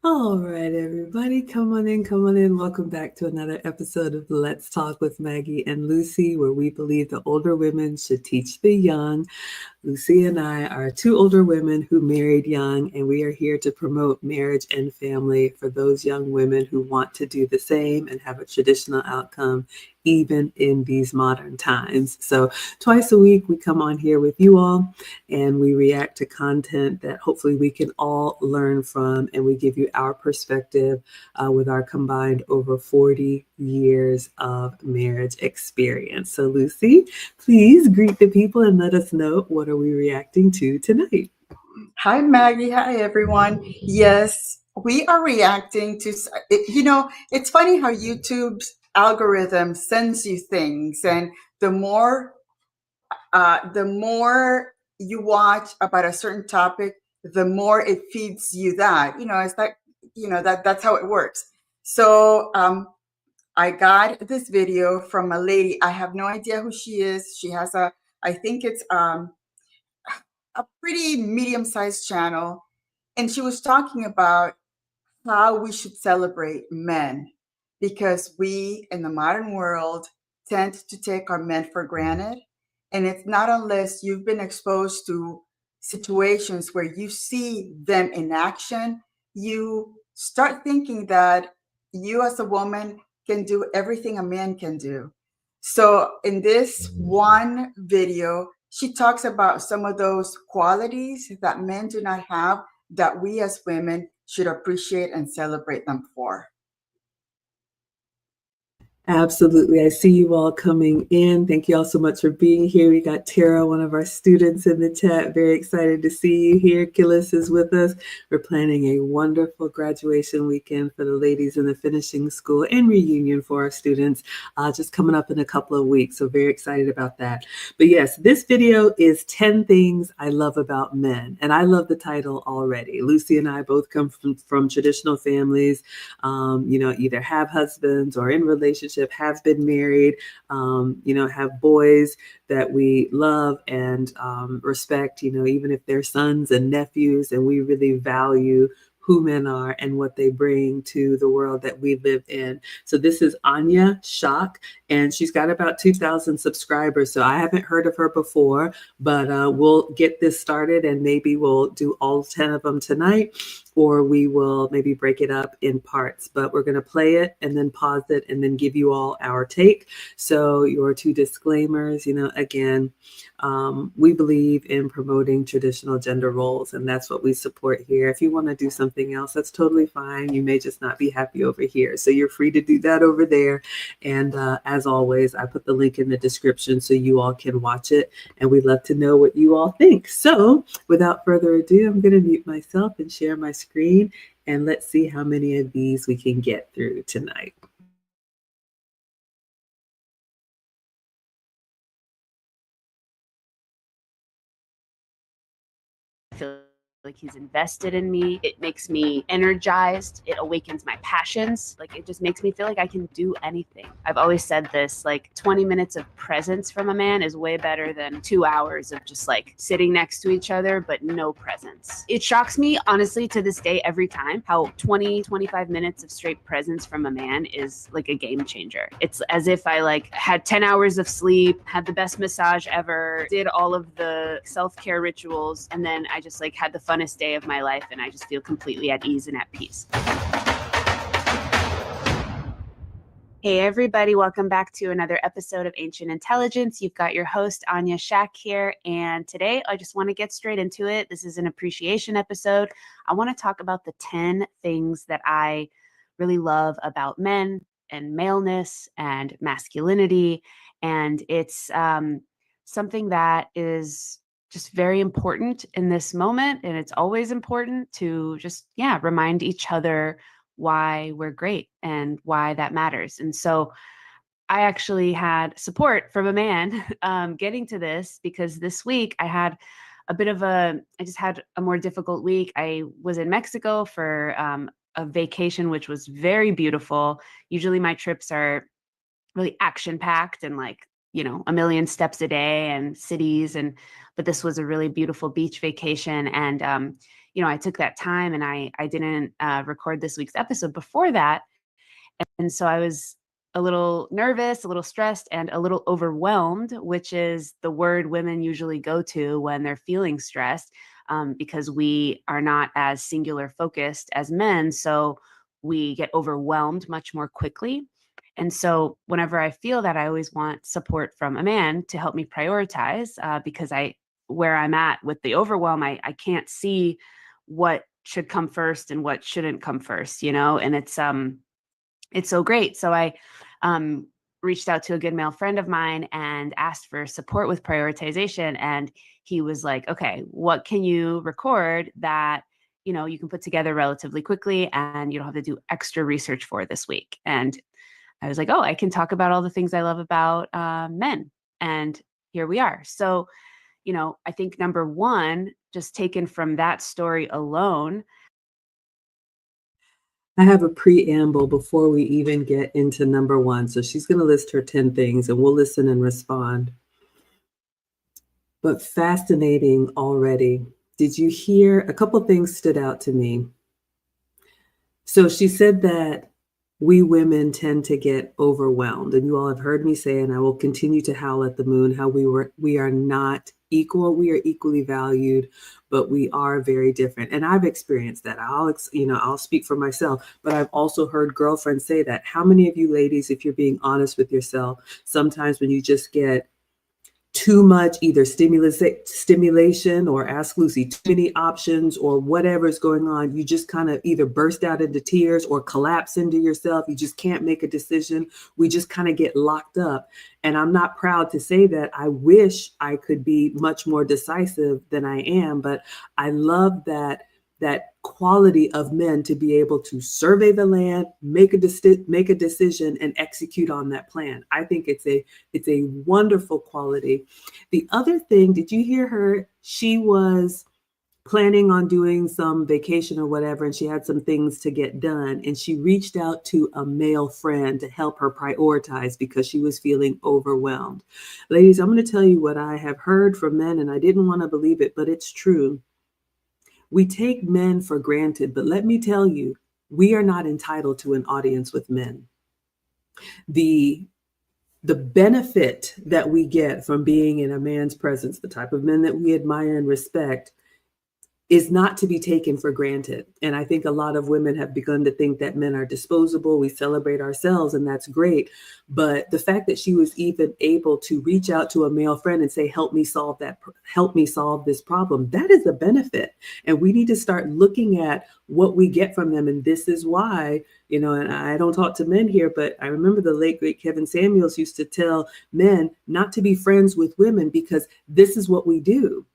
All right, everybody, come on in, come on in. Welcome back to another episode of Let's Talk with Maggie and Lucy, where we believe the older women should teach the young. Lucy and I are two older women who married young, and we are here to promote marriage and family for those young women who want to do the same and have a traditional outcome, even in these modern times. So twice a week, we come on here with you all, and we react to content that hopefully we can all learn from, and we give you our perspective with our combined over 40 years of marriage experience. So Lucy, please greet the people and let us know what are we reacting to tonight. Hi, Maggie. Hi, everyone. Yes, we are reacting to, it's funny how YouTube's algorithm sends you things, and the more you watch about a certain topic, the more it feeds you that. It's like, that's how it works. So I got this video from a lady. I have no idea who she is. She has I think it's a pretty medium-sized channel, and she was talking about how we should celebrate men, because we in the modern world tend to take our men for granted. And it's not unless you've been exposed to situations where you see them in action, you start thinking that you as a woman can do everything a man can do. So in this one video, she talks about some of those qualities that men do not have, that we as women should appreciate and celebrate them for. Absolutely. I see you all coming in. Thank you all so much for being here. We got Tara, one of our students, in the chat. Very excited to see you here. Killis is with us. We're planning a wonderful graduation weekend for the ladies in the finishing school and reunion for our students just coming up in a couple of weeks. So very excited about that. But yes, this video is 10 things I love about men. And I love the title already. Lucy and I both come from traditional families, either have husbands or in relationships, have been married, have boys that we love and respect, even if they're sons and nephews, and we really value who men are and what they bring to the world that we live in. So this is Anya Shock, and she's got about 2,000 subscribers. So I haven't heard of her before, but we'll get this started, and maybe we'll do all 10 of them tonight, or we will maybe break it up in parts. But we're going to play it and then pause it and then give you all our take. So your two disclaimers, again, we believe in promoting traditional gender roles, and that's what we support here. If you want to do something else, that's totally fine. You may just not be happy over here. So you're free to do that over there. And as always, I put the link in the description so you all can watch it. And we'd love to know what you all think. So without further ado, I'm going to mute myself and share my screen. And let's see how many of these we can get through tonight. I feel like he's invested in me. It makes me energized. It awakens my passions. Like, it just makes me feel like I can do anything. I've always said this, like 20 minutes of presence from a man is way better than 2 hours of just like sitting next to each other, but no presence. It shocks me, honestly, to this day, every time, how 25 minutes of straight presence from a man is like a game changer. It's as if I like had 10 hours of sleep, had the best massage ever, did all of the self-care rituals, and then I just like had the funnest day of my life, and I just feel completely at ease and at peace. Hey everybody, welcome back to another episode of Ancient Intelligence. You've got your host Anya Shack here, and today I just want to get straight into it. This is an appreciation episode. I want to talk about the 10 things that I really love about men and maleness and masculinity, and it's something that is just very important in this moment, and it's always important to just remind each other why we're great and why that matters. And so I actually had support from a man getting to this, because this week I just had a more difficult week. I was in Mexico for a vacation, which was very beautiful. Usually my trips are really action packed and like, a million steps a day and cities. But this was a really beautiful beach vacation. And, I took that time, and I didn't record this week's episode before that. And so I was a little nervous, a little stressed, and a little overwhelmed, which is the word women usually go to when they're feeling stressed, because we are not as singular focused as men. So we get overwhelmed much more quickly. And so whenever I feel that, I always want support from a man to help me prioritize, because where I'm at with the overwhelm, I can't see what should come first and what shouldn't come first, and it's so great. So I reached out to a good male friend of mine and asked for support with prioritization. And he was like, okay, what can you record that, you can put together relatively quickly and you don't have to do extra research for this week? And I was like, oh, I can talk about all the things I love about men. And here we are. So, I think number one, just taken from that story alone. I have a preamble before we even get into number one. So she's going to list her 10 things and we'll listen and respond. But fascinating already. Did you hear? A couple things stood out to me. So she said that we women tend to get overwhelmed. And you all have heard me say, and I will continue to howl at the moon, how we are not equal. We are equally valued, but we are very different. And I've experienced that. I'll speak for myself, but I've also heard girlfriends say that. How many of you ladies, if you're being honest with yourself, sometimes when you just get too much either stimulation, or ask Lucy, too many options or whatever's going on, you just kind of either burst out into tears or collapse into yourself. You just can't make a decision. We just kind of get locked up. And I'm not proud to say that. I wish I could be much more decisive than I am, but I love that quality of men to be able to survey the land, make a decision, and execute on that plan. I think it's a wonderful quality. The other thing, did you hear her? She was planning on doing some vacation or whatever, and she had some things to get done, and she reached out to a male friend to help her prioritize because she was feeling overwhelmed. Ladies, I'm going to tell you what I have heard from men, and I didn't want to believe it, but it's true. We take men for granted, but let me tell you, we are not entitled to an audience with men. The benefit that we get from being in a man's presence, the type of men that we admire and respect, is not to be taken for granted. And I think a lot of women have begun to think that men are disposable. We celebrate ourselves, and that's great. But the fact that she was even able to reach out to a male friend and say, help me solve this problem, that is a benefit. And we need to start looking at what we get from them. And this is why, and I don't talk to men here, but I remember the late, great Kevin Samuels used to tell men not to be friends with women because this is what we do.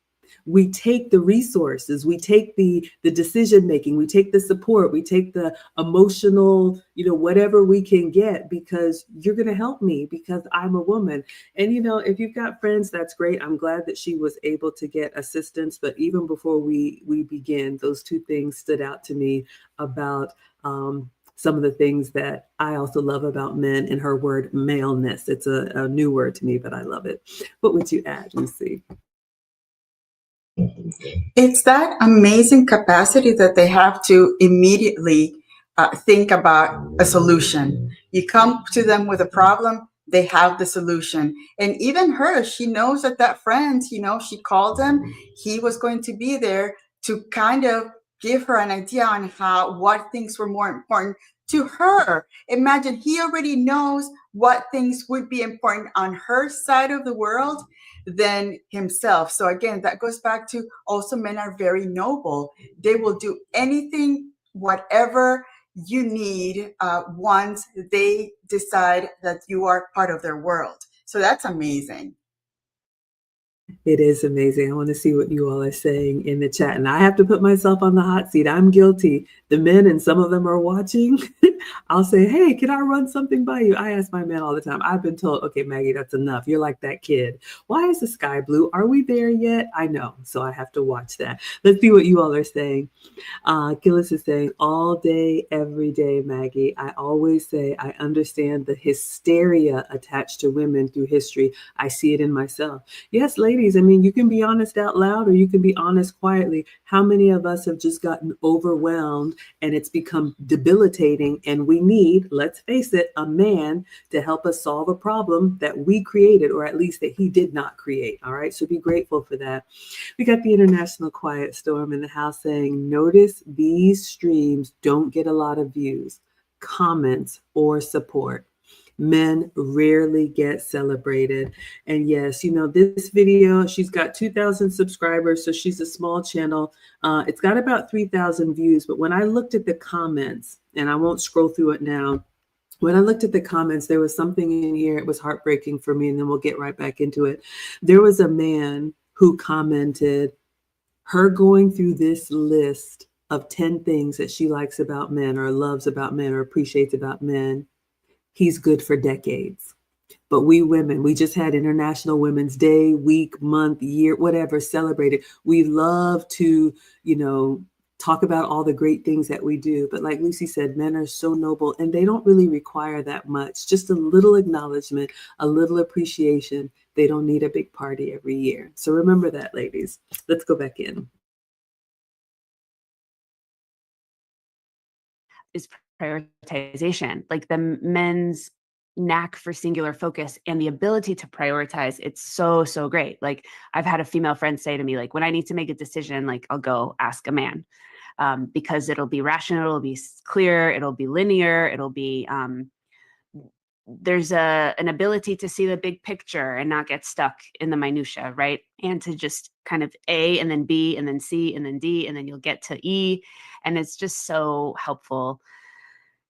We take the resources, we take the decision making, we take the support, we take the emotional, whatever we can get, because you're going to help me because I'm a woman. And, if you've got friends, that's great. I'm glad that she was able to get assistance. But even before we begin, those two things stood out to me about some of the things that I also love about men, and her word maleness. It's a new word to me, but I love it. What would you add, Lucy? It's that amazing capacity that they have to immediately think about a solution. You come to them with a problem, they have the solution. And even her, she knows that friend, she called him, he was going to be there to kind of give her an idea on what things were more important to her. Imagine, he already knows what things would be important on her side of the world than himself. So again, that goes back to also men are very noble. They will do anything, whatever you need, once they decide that you are part of their world. So that's amazing. It is amazing. I want to see what you all are saying in the chat. And I have to put myself on the hot seat. I'm guilty. The men, and some of them are watching. I'll say, hey, can I run something by you? I ask my men all the time. I've been told, okay, Maggie, that's enough. You're like that kid. Why is the sky blue? Are we there yet? I know. So I have to watch that. Let's see what you all are saying. Gillis is saying, all day, every day, Maggie. I always say I understand the hysteria attached to women through history. I see it in myself. Yes, ladies, I mean, you can be honest out loud or you can be honest quietly. How many of us have just gotten overwhelmed and it's become debilitating, and we need, let's face it, a man to help us solve a problem that we created, or at least that he did not create. All right, so be grateful for that. We got the International Quiet Storm in the house saying, notice these streams don't get a lot of views, comments, or support. Men rarely get celebrated. And yes, you know, this video, she's got 2,000 subscribers, so she's a small channel. It's got about 3,000 views, but when I looked at the comments, and I won't scroll through it now, when I looked at the comments, there was something in here. It was heartbreaking for me, and then we'll get right back into it. There was a man who commented, her going through this list of 10 things that she likes about men or loves about men or appreciates about men, he's good for decades. But we women, we just had International Women's Day, week, month, year, whatever, celebrated. We love to, you know, talk about all the great things that we do. But like Lucy said, men are so noble and they don't really require that much. Just a little acknowledgement, a little appreciation. They don't need a big party every year. So remember that, ladies. Let's go back in. Is prioritization, like the men's knack for singular focus and the ability to prioritize. It's so, so great. Like I've had a female friend say to me, like, when I need to make a decision, like I'll go ask a man, because it'll be rational, it'll be clear, it'll be linear, it'll be, there's an ability to see the big picture and not get stuck in the minutia, right? And to just kind of A and then B and then C and then D, and then you'll get to E. And it's just so helpful.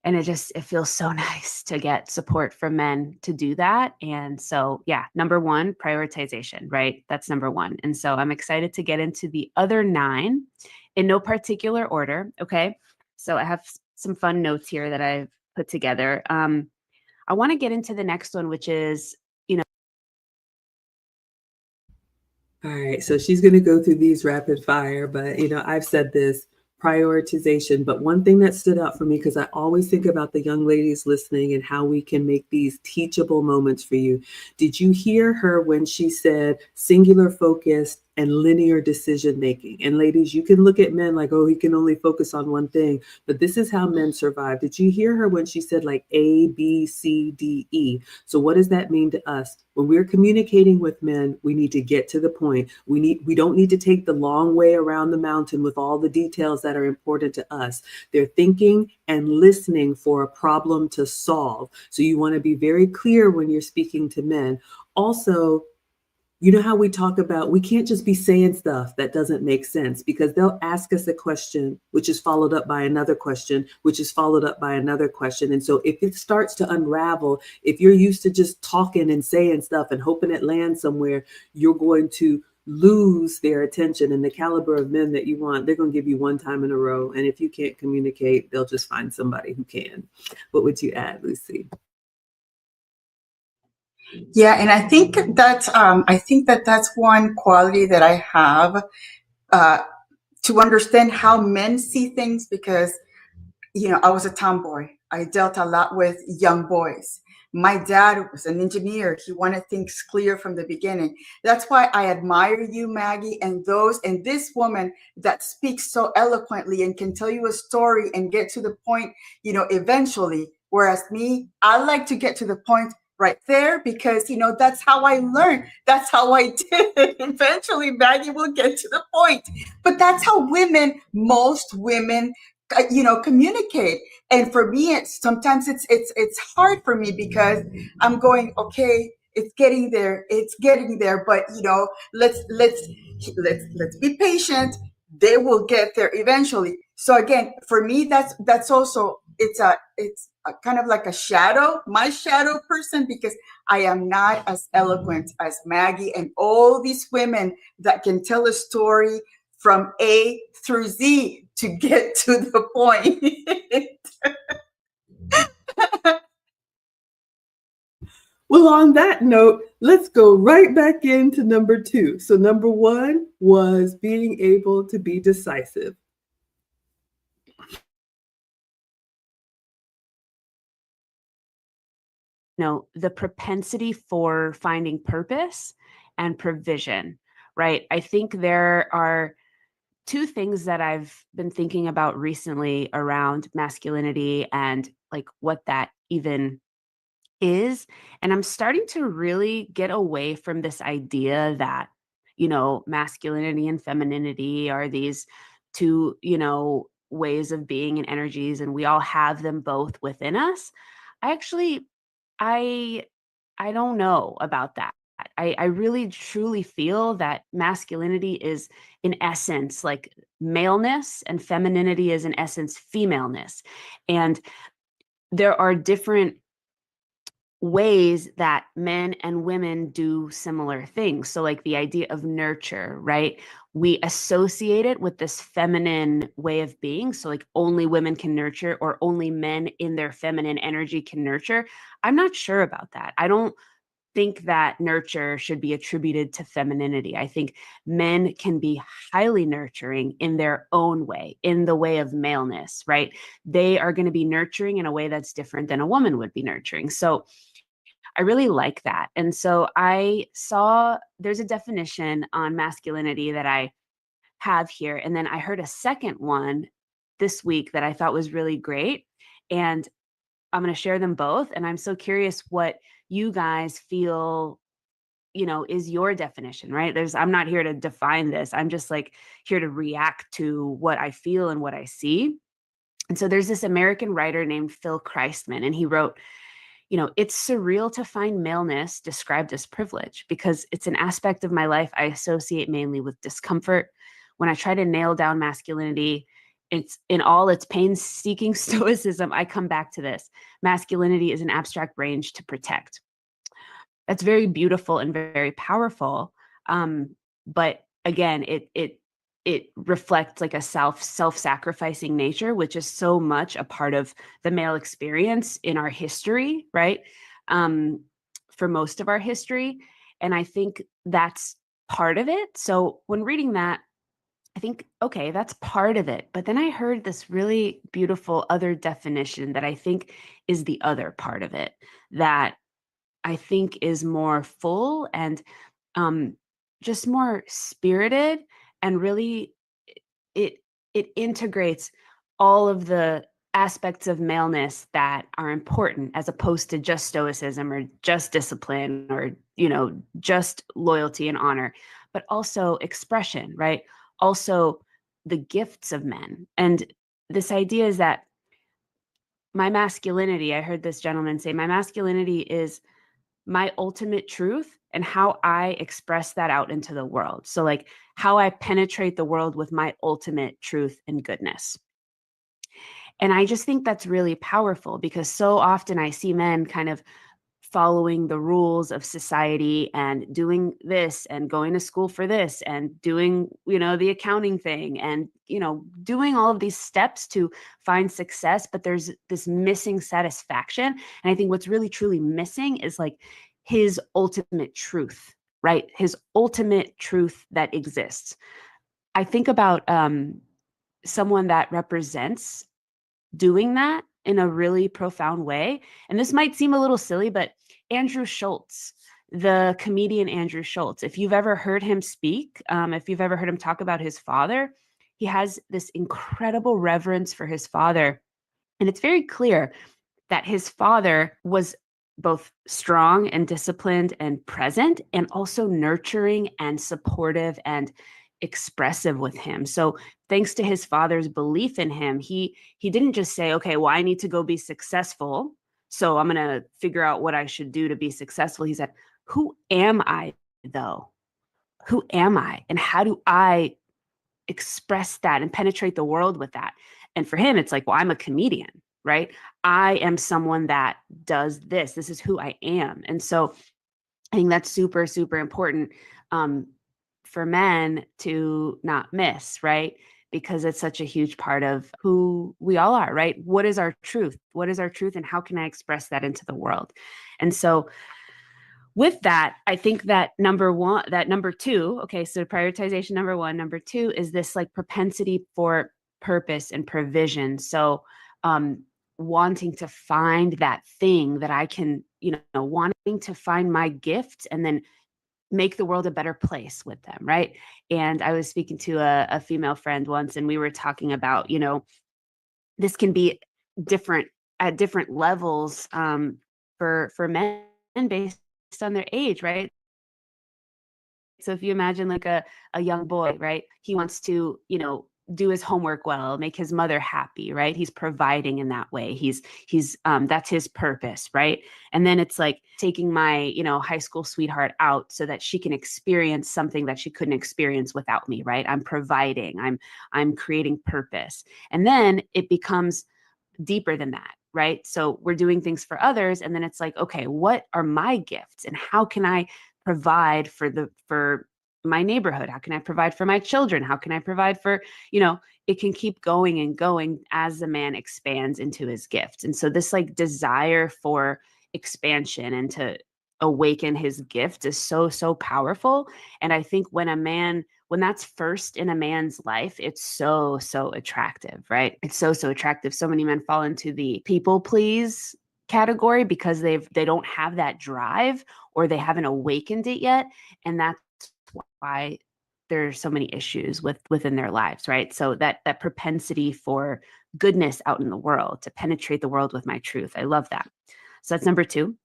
And it feels so nice to get support from men to do that. And so, yeah, number one, prioritization, right? That's number one. And so I'm excited to get into the other 9 in no particular order. Okay. So I have some fun notes here that I've put together. I want to get into the next one, which is, you know. All right. So she's going to go through these rapid fire, but, you know, I've said this, prioritization. But one thing that stood out for me, because I always think about the young ladies listening and how we can make these teachable moments for you. Did you hear her when she said singular focus and linear decision making? And ladies, you can look at men like, oh, he can only focus on one thing, but this is how men survive. Did you hear her when she said like A, B, C, D, E? So what does that mean to us? When we're communicating with men, we need to get to the point. We don't need to take the long way around the mountain with all the details that are important to us. They're thinking and listening for a problem to solve. So you want to be very clear when you're speaking to men. Also, you know how we talk about, we can't just be saying stuff that doesn't make sense, because they'll ask us a question, which is followed up by another question, which is followed up by another question. And so if it starts to unravel, if you're used to just talking and saying stuff and hoping it lands somewhere, you're going to lose their attention. And the caliber of men that you want, they're going to give you one time in a row. And if you can't communicate, they'll just find somebody who can. What would you add, Lucy? Yeah, and I think that's one quality that I have, to understand how men see things, because I was a tomboy. I dealt a lot with young boys. My dad was an engineer. He wanted things clear from the beginning. That's why I admire you, Maggie, and this woman that speaks so eloquently and can tell you a story and get to the point, eventually. Whereas me, I like to get to the point right there, because that's how I learned. That's how I did it. Eventually, Maggie will get to the point. But that's how most women communicate. And for me, sometimes it's hard for me, because I'm going, okay, it's getting there, but let's be patient. They will get there eventually. So again, for me, that's also it's a kind of like a shadow, my shadow person, because I am not as eloquent as Maggie and all these women that can tell a story from A through Z to get to the point. Well, on that note, let's go right back into number 2. So number 1 was being able to be decisive. The propensity for finding purpose and provision, right? I think there are two things that I've been thinking about recently around masculinity and like what that even is. And I'm starting to really get away from this idea that, masculinity and femininity are these two, ways of being and energies, and we all have them both within us. I actually I I don't know about that. I really truly feel that masculinity is in essence like maleness and femininity is in essence femaleness. And there are different ways that men and women do similar things. So, like the idea of nurture, right? We associate it with this feminine way of being. So, like only women can nurture or only men in their feminine energy can nurture. I'm not sure about that. I don't think that nurture should be attributed to femininity. I think men can be highly nurturing in their own way, in the way of maleness, right? They are going to be nurturing in a way that's different than a woman would be nurturing. So, I really like that. And so I saw there's a definition on masculinity that I have here. And then I heard a second one this week that I thought was really great. And I'm going to share them both. And I'm so curious what you guys feel, is your definition, right? I'm not here to define this. I'm just like here to react to what I feel and what I see. And so there's this American writer named Phil Christman, and he wrote, it's surreal to find maleness described as privilege because it's an aspect of my life I associate mainly with discomfort. When I try to nail down masculinity, it's in all its painstaking stoicism, I come back to this. Masculinity is an abstract range to protect. That's very beautiful and very powerful. But again, it reflects like a self-sacrificing nature, which is so much a part of the male experience in our history, right? For most of our history. And I think that's part of it. So when reading that, I think, okay, that's part of it. But then I heard this really beautiful other definition that I think is the other part of it, that I think is more full and just more spirited, and really it it integrates all of the aspects of maleness that are important as opposed to just stoicism or just discipline or just loyalty and honor, but also expression, right? Also the gifts of men. And this idea is that my masculinity, I heard this gentleman say, my masculinity is my ultimate truth and how I express that out into the world. So, like, how I penetrate the world with my ultimate truth and goodness. And I just think that's really powerful because so often I see men kind of following the rules of society and doing this and going to school for this and doing, the accounting thing and, doing all of these steps to find success. But there's this missing satisfaction. And I think what's really, truly missing is like his ultimate truth, right? His ultimate truth that exists. I think about someone that represents doing that in a really profound way. And this might seem a little silly, but Andrew Schultz, the comedian Andrew Schultz, if you've ever heard him speak, if you've ever heard him talk about his father, he has this incredible reverence for his father. And it's very clear that his father was both strong and disciplined and present, and also nurturing and supportive and expressive with him. So thanks to his father's belief in him, he didn't just say, okay, well, I need to go be successful, so I'm going to figure out what I should do to be successful. He said, who am I though? Who am I? And how do I express that and penetrate the world with that? And for him, it's like, well, I'm a comedian. right? I am someone that does this. This is who I am. And so I think that's super, super important for men to not miss, right? Because it's such a huge part of who we all are, right? What is our truth? What is our truth? And how can I express that into the world? And so with that, I think that number two, okay, so prioritization number one, number two is this like propensity for purpose and provision. So, wanting to find that thing that I can, wanting to find my gift and then make the world a better place with them, right? And I was speaking to a female friend once, and we were talking about, this can be different at different levels for men based on their age, right? So if you imagine like a young boy, right? He wants to, do his homework well, make his mother happy, right? He's providing in that way. He's that's his purpose, right? And then it's like taking my, high school sweetheart out so that she can experience something that she couldn't experience without me, right? I'm providing, I'm creating purpose. And then it becomes deeper than that, right? So we're doing things for others, and then it's like, okay, what are my gifts and how can I provide for my neighborhood? How can I provide for my children? How can I provide for, it can keep going and going as the man expands into his gifts. And so this like desire for expansion and to awaken his gift is so, so powerful. And I think when that's first in a man's life, it's so, so attractive, right? It's so, so attractive. So many men fall into the people please category because they don't have that drive or they haven't awakened it yet. And that's why there's so many issues within their lives, right? So that propensity for goodness out in the world, to penetrate the world with my truth. I love that. So that's number two.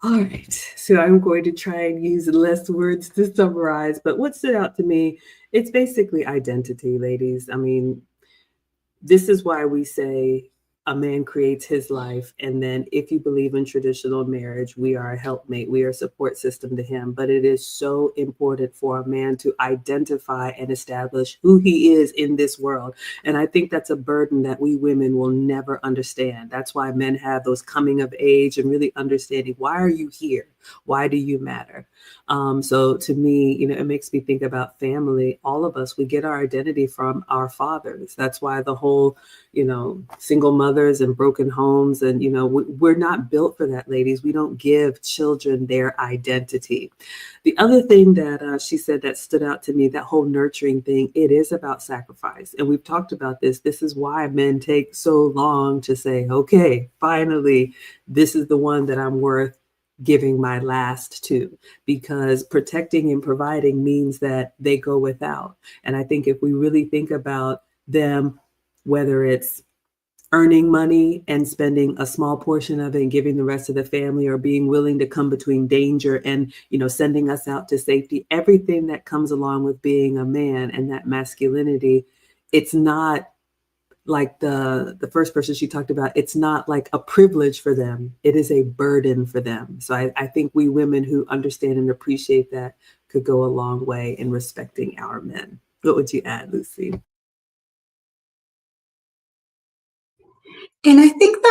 All right, so I'm going to try and use less words to summarize, but what stood out to me, it's basically identity, ladies. I mean, this is why we say a man creates his life. And then if you believe in traditional marriage, we are a helpmate, we are a support system to him. But it is so important for a man to identify and establish who he is in this world. And I think that's a burden that we women will never understand. That's why men have those coming of age and really understanding, why are you here? Why do you matter? So to me, it makes me think about family. All of us, we get our identity from our fathers. That's why the whole, single mothers and broken homes. And, we're not built for that, ladies. We don't give children their identity. The other thing that she said that stood out to me, that whole nurturing thing, it is about sacrifice. And we've talked about this. This is why men take so long to say, okay, finally, this is the one that I'm worth giving my last to, because protecting and providing means that they go without. And I think if we really think about them, whether it's earning money and spending a small portion of it and giving the rest of the family, or being willing to come between danger and, sending us out to safety, everything that comes along with being a man and that masculinity, it's not like the first person she talked about, it's not like a privilege for them. It is a burden for them. So I think we women who understand and appreciate that could go a long way in respecting our men. What would you add, Lucy? And I think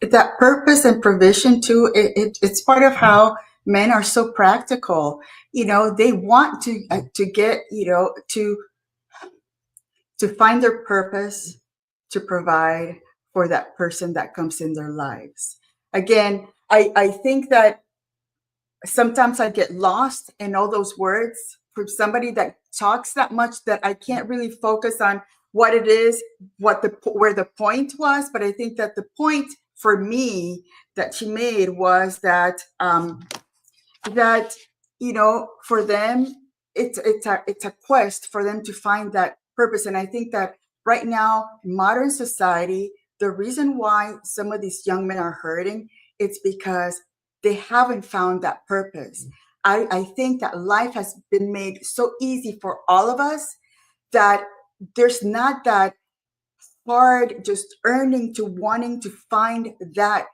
that purpose and provision too, it's part of how men are so practical. They want to get, to find their purpose, to provide for that person that comes in their lives. Again, I think that sometimes I get lost in all those words from somebody that talks that much that I can't really focus on what it is, where the point was. But I think that the point for me that she made was that that for them it's a quest for them to find that purpose. And I think that right now in modern society, the reason why some of these young men are hurting, it's because they haven't found that purpose. I think that life has been made so easy for all of us that there's not that hard just earning to wanting to find that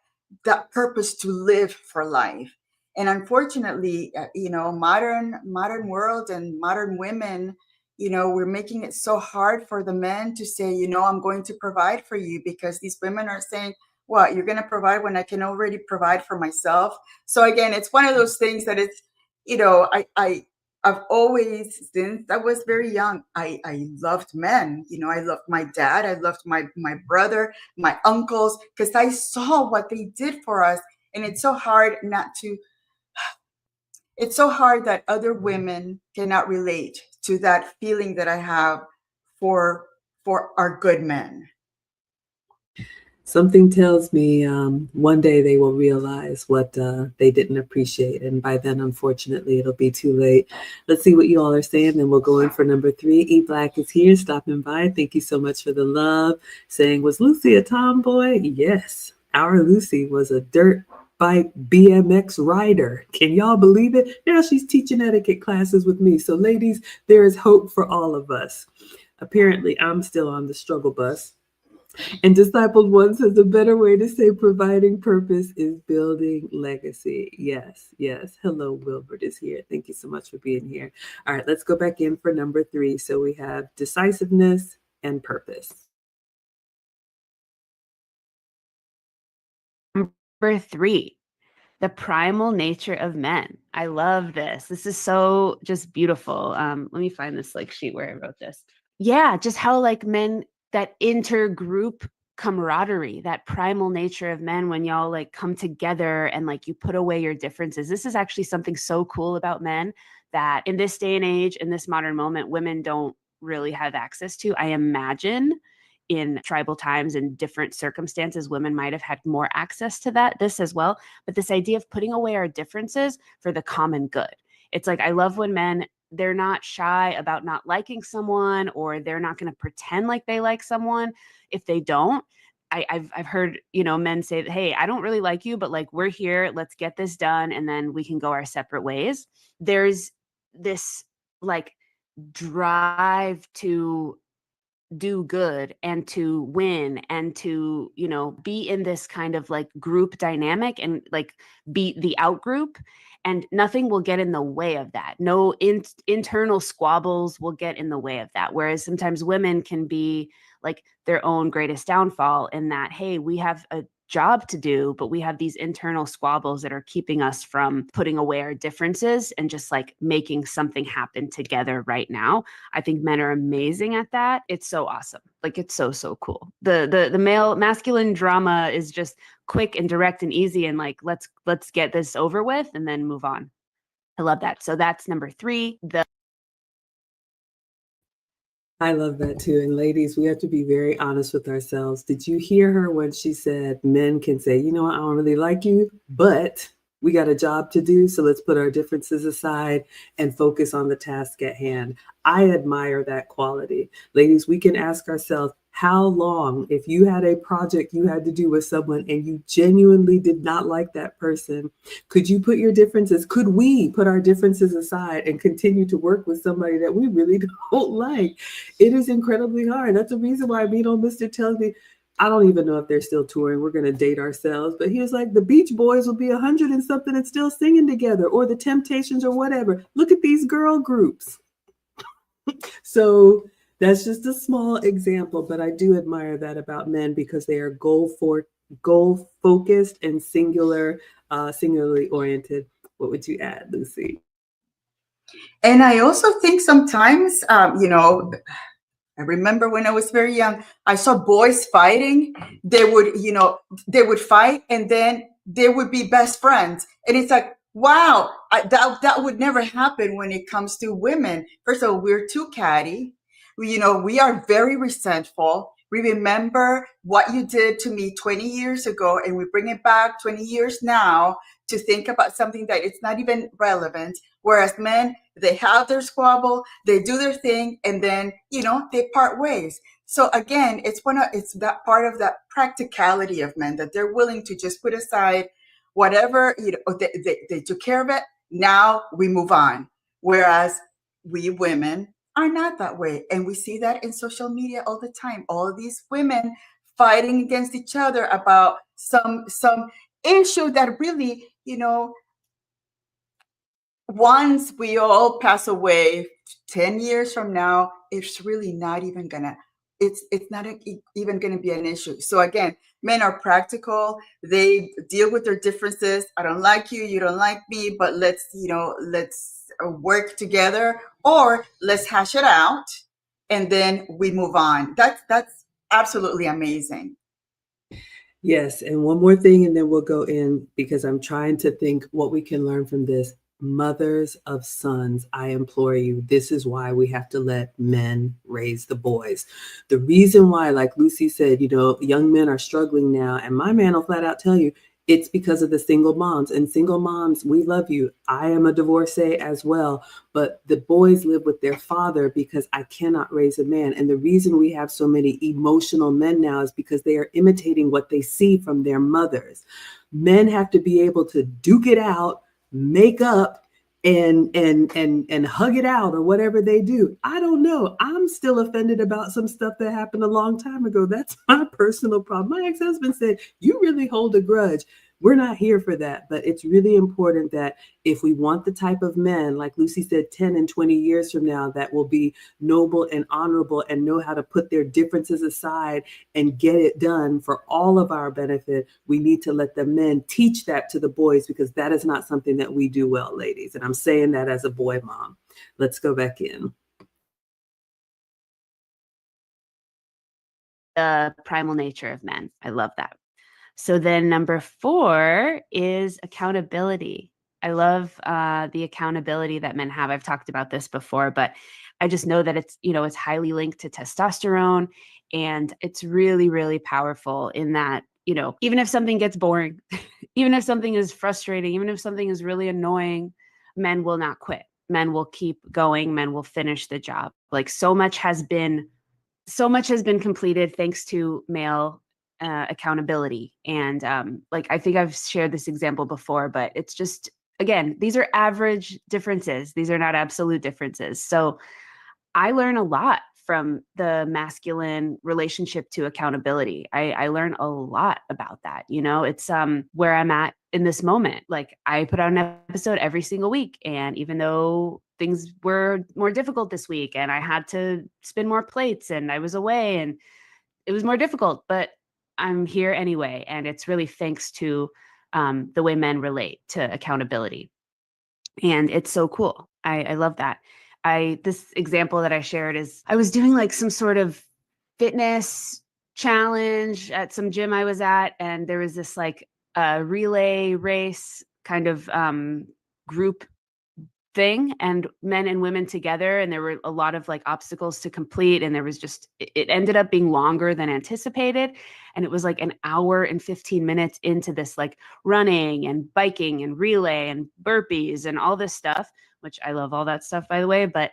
purpose to live for life. And unfortunately, modern world and modern women, we're making it so hard for the men to say, I'm going to provide for you, because these women are saying, what, you're going to provide when I can already provide for myself? So again, it's one of those things that it's, I've always, since I was very young, I loved men. I loved my dad. I loved my brother, my uncles, because I saw what they did for us. And it's so hard that other women cannot relate to that feeling that I have for our good men. Something tells me one day they will realize what they didn't appreciate. And by then, unfortunately, it'll be too late. Let's see what you all are saying. Then we'll go in for number 3. E Black is here, stopping by. Thank you so much for the love. Saying, was Lucy a tomboy? Yes. Our Lucy was a dirt bike BMX rider. Can y'all believe it? Now she's teaching etiquette classes with me. So ladies, there is hope for all of us. Apparently, I'm still on the struggle bus. And Discipled One says a better way to say providing purpose is building legacy. Yes, yes. Hello, Wilbert is here. Thank you so much for being here. All right, let's go back in for number 3. So we have decisiveness and purpose. Number 3, the primal nature of men. I love this. This is so just beautiful. Let me find this sheet where I wrote this. Yeah, just how men, that intergroup camaraderie, that primal nature of men, when y'all come together and you put away your differences. This is actually something so cool about men that in this day and age, in this modern moment, women don't really have access to. I imagine in tribal times and different circumstances, women might have had more access to this as well. But this idea of putting away our differences for the common good. It's I love when men, they're not shy about not liking someone, or they're not going to pretend like they like someone if they don't. I've heard, men say that, hey, I don't really like you, but we're here, let's get this done, and then we can go our separate ways. There's this drive to do good and to win and to, be in this kind of group dynamic and beat the out group. And nothing will get in the way of that. No internal squabbles will get in the way of that. Whereas sometimes women can be their own greatest downfall in that, hey, we have a job to do, but we have these internal squabbles that are keeping us from putting away our differences and just making something happen together right now. I think men are amazing at that. It's so awesome. It's so cool. The male masculine drama is just quick and direct and easy, and let's get this over with and then move on. I love that. So that's number 3. I love that too. And ladies, we have to be very honest with ourselves. Did you hear her when she said men can say, I don't really like you, but we got a job to do. So let's put our differences aside and focus on the task at hand. I admire that quality. Ladies, we can ask ourselves, how long, if you had a project you had to do with someone and you genuinely did not like that person, could you put your differences, could we put our differences aside and continue to work with somebody that we really don't like? It is incredibly hard. That's the reason why Beat on Mr. tells me, I don't even know if they're still touring. We're going to date ourselves. But he was like, the Beach Boys will be 100 and something and still singing together, or the Temptations or whatever. Look at these girl groups. So that's just a small example, but I do admire that about men because they are goal focused and singularly oriented. What would you add, Lucy? And I also think sometimes, I remember when I was very young, I saw boys fighting. They would fight and then they would be best friends. And it's wow, that would never happen when it comes to women. First of all, we're too catty. We are very resentful. We remember what you did to me 20 years ago, and we bring it back 20 years now to think about something that it's not even relevant. Whereas men, they have their squabble, they do their thing, and then, they part ways. So again, it's that part of that practicality of men, that they're willing to just put aside whatever, they took care of it. Now we move on. Whereas we women are not that way. And we see that in social media all the time. All of these women fighting against each other about some issue that really, once we all pass away 10 years from now, it's really not even gonna, it's not even gonna be an issue. So again, men are practical. They deal with their differences. I don't like you, you don't like me, but let's, let's work together, or let's hash it out and then we move on. That's absolutely amazing. Yes, and one more thing, and then we'll go in because I'm trying to think what we can learn from this. Mothers of sons, I implore you, this is why we have to let men raise the boys. The reason why, like Lucy said, young men are struggling now, and my man will flat out tell you, it's because of the single moms. And single moms, we love you. I am a divorcee as well, but the boys live with their father because I cannot raise a man. And the reason we have so many emotional men now is because they are imitating what they see from their mothers. Men have to be able to duke it out, make up, and hug it out, or whatever they do. I don't know. I'm still offended about some stuff that happened a long time ago. That's my personal problem. My ex-husband said, "You really hold a grudge." We're not here for that, but it's really important that if we want the type of men, like Lucy said, 10 and 20 years from now, that will be noble and honorable and know how to put their differences aside and get it done for all of our benefit, we need to let the men teach that to the boys, because that is not something that we do well, ladies. And I'm saying that as a boy mom. Let's go back in. The primal nature of men. I love that. So then number 4 is accountability. I love the accountability that men have. I've talked about this before, but I just know that it's, it's highly linked to testosterone, and it's really, really powerful in that, even if something gets boring, even if something is frustrating, even if something is really annoying, men will not quit. Men will keep going. Men will finish the job. Like so much has been completed thanks to male accountability. And I think I've shared this example before, but it's just, again, these are average differences. These are not absolute differences. So I learn a lot from the masculine relationship to accountability. I learn a lot about that. It's where I'm at in this moment. Like I put out an episode every single week. And even though things were more difficult this week and I had to spin more plates and I was away and it was more difficult, but I'm here anyway. And it's really thanks to the way men relate to accountability. And it's so cool. I love that. This example that I shared is I was doing like some sort of fitness challenge at some gym I was at, and there was this like relay race kind of group thing, and men and women together, and there were a lot of like obstacles to complete, and there was just, it ended up being longer than anticipated, and it was like an hour and 15 minutes into this like running and biking and relay and burpees and all this stuff, which I love all that stuff, by the way. But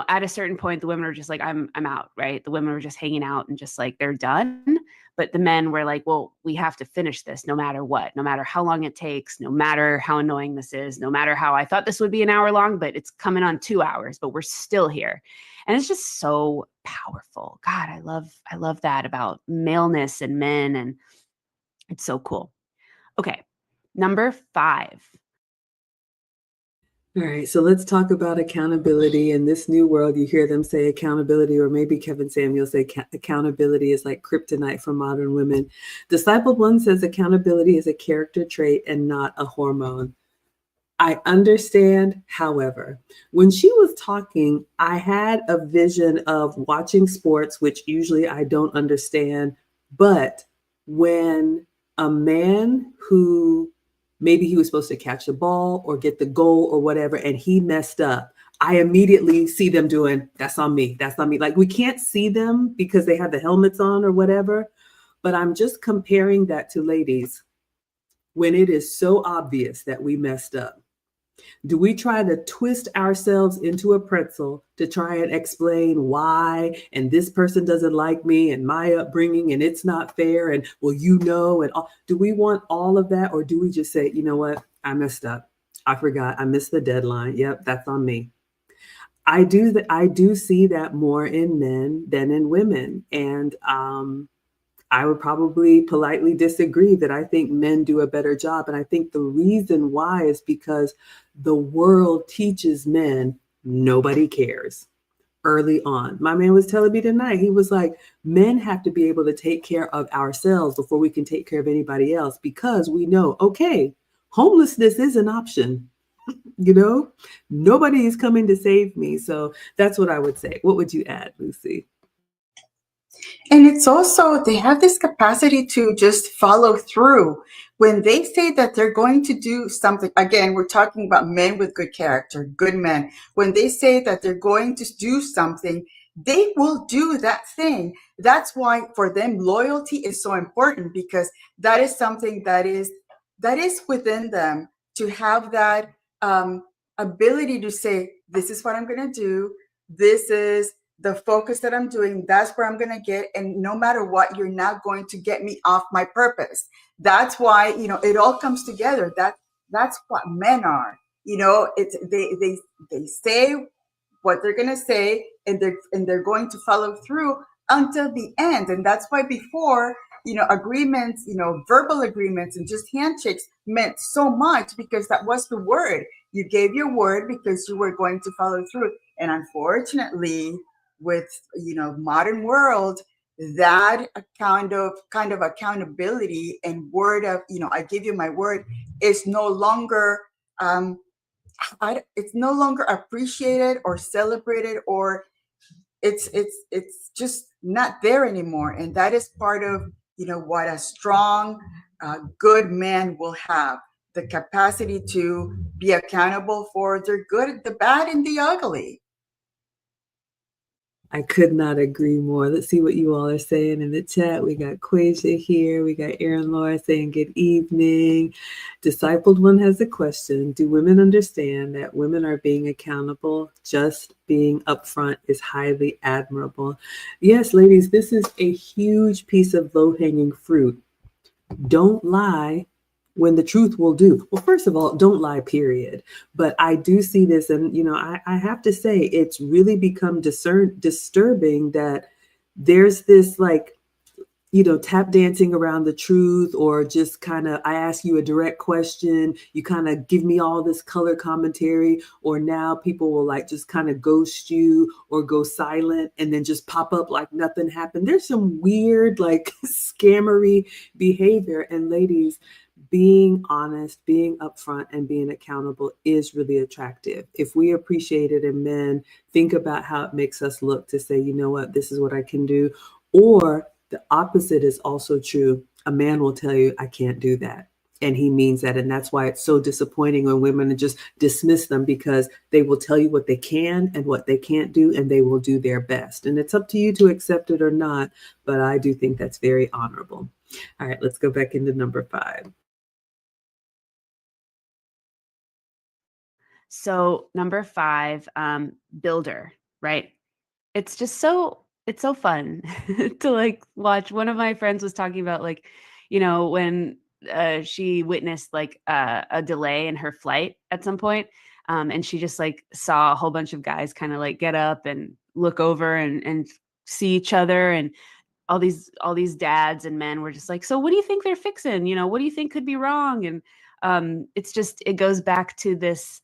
at a certain point, the women were just like, I'm out, right? The women were just hanging out and just like, they're done. But the men were like, well, we have to finish this no matter what, no matter how long it takes, no matter how annoying this is, no matter how I thought this would be an hour long, but it's coming on 2 hours, but we're still here. And it's just so powerful. God, I love that about maleness and men. And it's so cool. Okay. Number 5. All right, so let's talk about accountability. In this new world, you hear them say accountability, or maybe Kevin Samuel say accountability is like kryptonite for modern women. Discipled One says accountability is a character trait and not a hormone. I understand. However, when she was talking, I had a vision of watching sports, which usually I don't understand. But when a man who maybe he was supposed to catch the ball or get the goal or whatever, and he messed up, I immediately see them doing, that's on me. That's on me. Like we can't see them because they have the helmets on or whatever. But I'm just comparing that to ladies when it is so obvious that we messed up. Do we try to twist ourselves into a pretzel to try and explain why, and this person doesn't like me and my upbringing and it's not fair and and all? Do we want all of that, or do we just say, you know what, I messed up. I forgot. I missed the deadline. Yep, that's on me. I do see that more in men than in women. And I would probably politely disagree that I think men do a better job. And I think the reason why is because the world teaches men nobody cares. Early on, my man was telling me tonight, he was like, men have to be able to take care of ourselves before we can take care of anybody else, because we know, okay, homelessness is an option. Nobody is coming to save me. So that's what I would say. What would you add, Lucy? And it's also, they have this capacity to just follow through. When they say that they're going to do something, again, we're talking about men with good character, good men. When they say that they're going to do something, they will do that thing. That's why for them, loyalty is so important, because that is something that is within them, to have that ability to say, this is what I'm going to do. This is the focus that I'm doing. That's where I'm going to get. And no matter what, you're not going to get me off my purpose. That's why, it all comes together. That's what men are. It's they say what they're going to say, and they're going to follow through until the end. And that's why before, agreements, verbal agreements and just handshakes meant so much, because that was the word. You gave your word because you were going to follow through. And unfortunately, with modern world, that kind of accountability and word of, I give you my word, is no longer it's no longer appreciated or celebrated, or it's just not there anymore. And that is part of what a strong good man will have: the capacity to be accountable for the good, the bad, and the ugly. I could not agree more. Let's see what you all are saying in the chat. We got Quasia here. We got Erin Laura saying good evening. Discipled One has a question. Do women understand that women are being accountable? Just being upfront is highly admirable. Yes, ladies, this is a huge piece of low-hanging fruit. Don't lie when the truth will do. Well, first of all, don't lie, period. But I do see this, and I have to say, it's really become disturbing that there's this tap dancing around the truth, or just kind of, I ask you a direct question, you kind of give me all this color commentary, or now people will just kind of ghost you or go silent and then just pop up like nothing happened. There's some weird scammery behavior. And ladies, being honest, being upfront, and being accountable is really attractive. If we appreciate it in men, think about how it makes us look to say, you know what, this is what I can do. Or the opposite is also true. A man will tell you, I can't do that. And he means that. And that's why it's so disappointing when women just dismiss them, because they will tell you what they can and what they can't do, and they will do their best. And it's up to you to accept it or not. But I do think that's very honorable. All right, let's go back into number 5. So number 5, builder, right? It's just it's so fun to watch. One of my friends was talking about when she witnessed a delay in her flight at some point, and she just saw a whole bunch of guys kind of get up and look over and see each other, and all these dads and men were just so what do you think they're fixing? What do you think could be wrong? And it goes back to this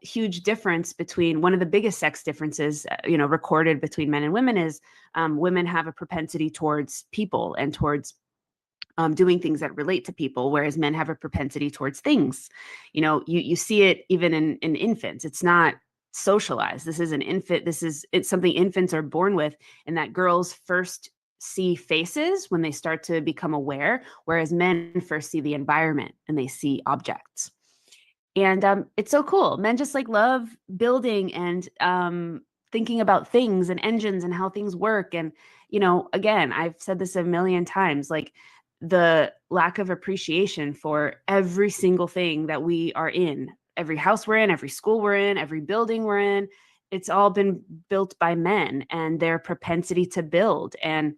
huge difference between, one of the biggest sex differences, recorded between men and women, is women have a propensity towards people and towards doing things that relate to people, whereas men have a propensity towards things. You see it even in infants. It's not socialized. This is an infant. It's something infants are born with, and that girls first see faces when they start to become aware, whereas men first see the environment and they see objects. And it's so cool. Men just love building and thinking about things and engines and how things work. And, again, I've said this a million times, the lack of appreciation for every single thing that we are in, every house we're in, every school we're in, every building we're in, it's all been built by men and their propensity to build. And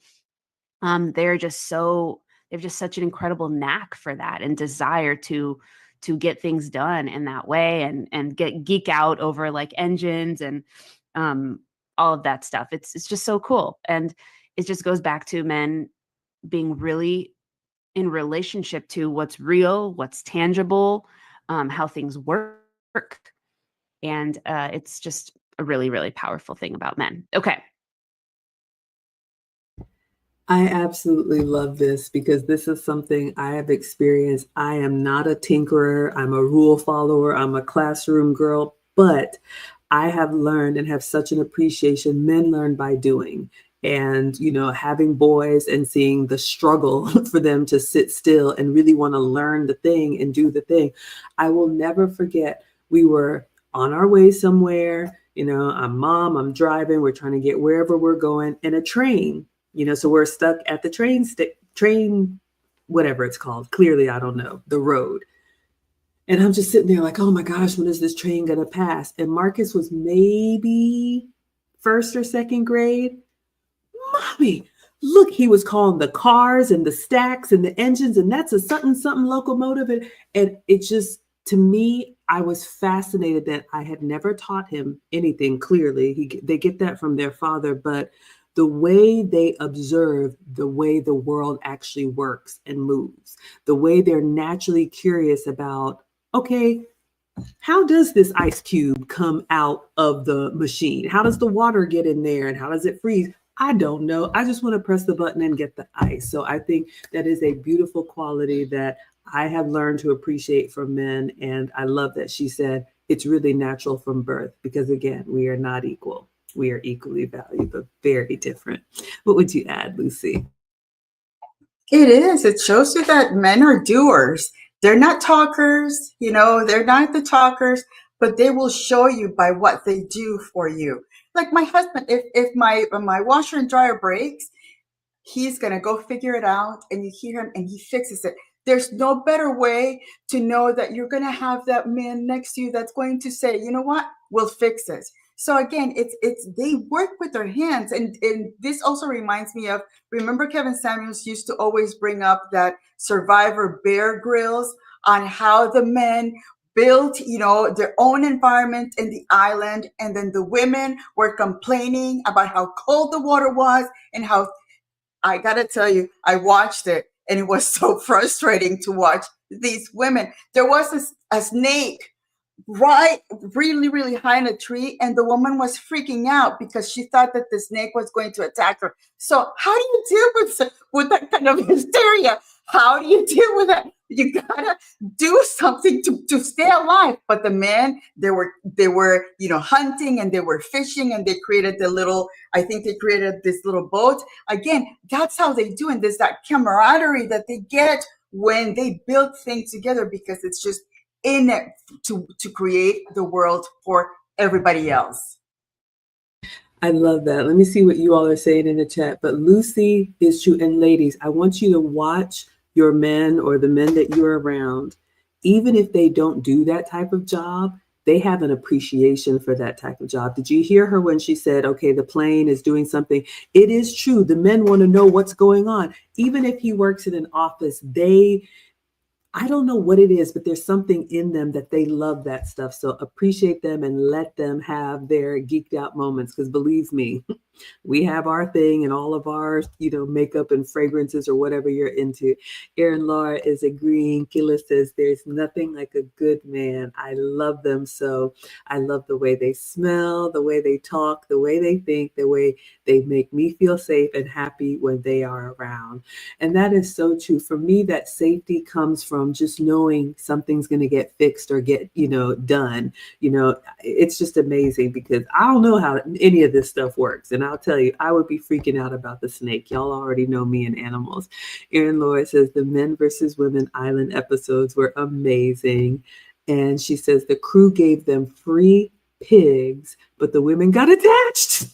they have just such an incredible knack for that and desire to get things done in that way, and geek out over engines and all of that stuff. It's just so cool. And it just goes back to men being really in relationship to what's real, what's tangible, how things work. And it's just a really, really powerful thing about men. Okay. I absolutely love this because this is something I have experienced. I am not a tinkerer. I'm a rule follower. I'm a classroom girl, but I have learned and have such an appreciation. Men learn by doing. And, having boys and seeing the struggle for them to sit still and really want to learn the thing and do the thing. I will never forget, we were on our way somewhere. I'm driving, we're trying to get wherever we're going, and a train, so we're stuck at the train, whatever it's called. Clearly, I don't know, the road. And I'm just sitting there like, oh my gosh, when is this train going to pass? And Marcus was maybe first or second grade. Mommy, look, he was calling the cars and the stacks and the engines, and that's a something, something locomotive. And it just, to me, I was fascinated that I had never taught him anything. Clearly, they get that from their father, but the way they observe the way the world actually works and moves, the way they're naturally curious about, okay, how does this ice cube come out of the machine? How does the water get in there and how does it freeze? I don't know. I just want to press the button and get the ice. So I think that is a beautiful quality that I have learned to appreciate from men. And I love that she said it's really natural from birth because, again, we are not equal. We are equally valued, but very different. What would you add, Lucy? It is. It shows you that men are doers. They're not talkers, they're not the talkers, but they will show you by what they do for you. Like my husband, if my washer and dryer breaks, he's going to go figure it out, and you hear him and he fixes it. There's no better way to know that you're going to have that man next to you that's going to say, you know what, we'll fix it. So again, it's they work with their hands. And this also reminds me of, remember Kevin Samuels used to always bring up that Survivor Bear Grylls on how the men built, their own environment in the island, and then the women were complaining about how cold the water was and how, I gotta tell you, I watched it and it was so frustrating to watch these women. There was a snake right really, really high in a tree, and the woman was freaking out because she thought that the snake was going to attack her. So how do you deal with that kind of hysteria? How do you deal with that? You gotta do something to stay alive. But the men, they were hunting, and they were fishing, and they created I think they created this little boat. Again, that's how they do, and there's that camaraderie that they get when they build things together, because it's just in it to create the world for everybody else. I love that. Let me see what you all are saying in the chat. But Lucy is true. And ladies, I want you to watch your men or the men that you're around. Even if they don't do that type of job, they have an appreciation for that type of job. Did you hear her when she said, okay, the plane is doing something? It is true. The men want to know what's going on. Even if he works in an office, I don't know what it is, but there's something in them that they love that stuff. So appreciate them and let them have their geeked out moments. Because believe me, we have our thing and all of our, makeup and fragrances or whatever you're into. Erin Laura is agreeing. Killa says there's nothing like a good man. I love them. So I love the way they smell, the way they talk, the way they think, the way they make me feel safe and happy when they are around. And that is so true. For me, that safety comes from just knowing something's going to get fixed or get, done. It's just amazing because I don't know how any of this stuff works. And I'll tell you, I would be freaking out about the snake. Y'all already know me and animals. Erin Laura says the men versus women island episodes were amazing. And she says the crew gave them free pigs, but the women got attached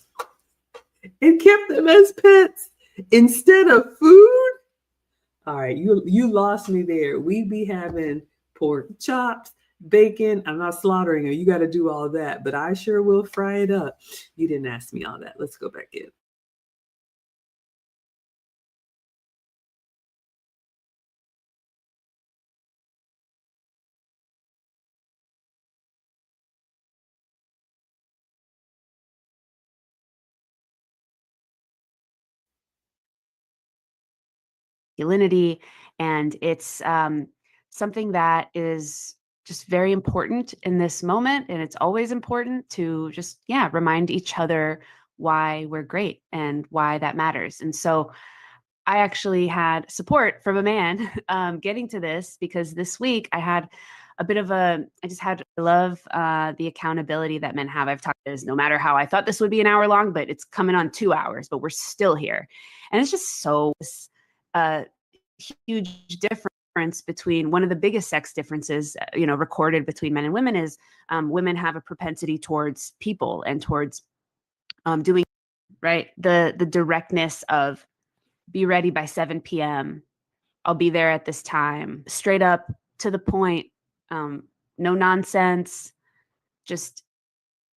and kept them as pets instead of food. All right, you lost me there. We be having pork chops, bacon. I'm not slaughtering her. You got to do all that, but I sure will fry it up. You didn't ask me all that. Let's go back in. Masculinity, and it's something that is just very important in this moment. And it's always important to just, remind each other why we're great and why that matters. And so I actually had support from a man getting to this, because this week I had I love the accountability that men have. I've talked about this, no matter how I thought this would be an hour long, but it's coming on 2 hours, but we're still here. And it's just so huge difference between one of the biggest sex differences, recorded between men and women is women have a propensity towards people and towards doing, right. The directness of be ready by 7 p.m. I'll be there at this time, straight up to the point. No nonsense, just